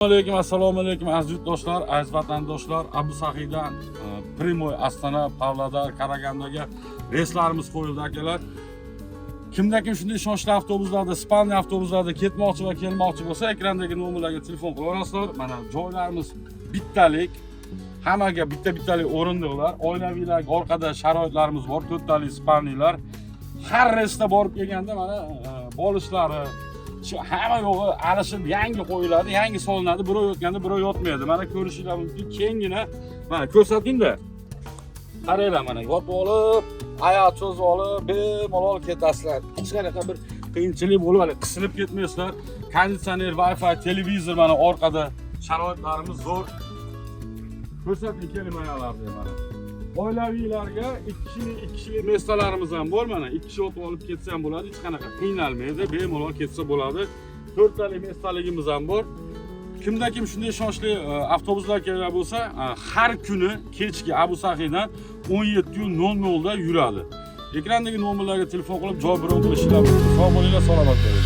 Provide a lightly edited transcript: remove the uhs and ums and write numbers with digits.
Assalomu alaykum aziz yurtdoshlar, aziz vatandoshlar. Abu Sahiydan Primoy, Astana, Pavlodar, Karagandaga reyslarimiz qo'yildi akalar. Kimda-kim shunday ishonchli avtobuslarda, Ispaniya avtobuslarida ketmoqchi va kelmoqchi bo'lsa, ekrandagi nomerlarga telefon qilaverasizlar. Mana joylarimiz bittalik. Hammaga bitta-bittalik o'rindiqlar. Oilaviylar, orqada sharoitlarimiz bor, to'rttalik Ispaniyalar. Har reysda borib kelganda mana bo'lishlari shu hamma yo'g'i alishib yangi qo'yiladi, yangi solinadi, birov yotganda birov yotmaydi. Mana ko'rishinglar mumkin. Kengina mana ko'rsating-da. Qaranglar mana yotib olib, oyoq cho'zib olib, bemalol ketasizlar. Hech qanaqa bir qiyinchilik bo'lib, hali qisilib ketmaysizlar. Konditsioner, Wi-Fi, televizor mana orqada sharoitlarimiz zo'r. Ko'rsating kelimalarni mana. Oilaviylarga 2 kishilik mestalarimiz ham bor mana. 2 kishi o'tib olib ketsa ham bo'ladi, hech qanaqa qiynalmaydi, bemalol ketsa bo'ladi. 4 talik mestaligimiz ham bor. Kimda-kim shunday ishonchli avtobuslar kerak bo'lsa, har kuni kechki Abu Sahiydan 17:00 da yuradi. Ekrandagi nomerlarga telefon qilib joy biron qilishingiz mumkin. Sog' bo'linglar, salomat bo'ling.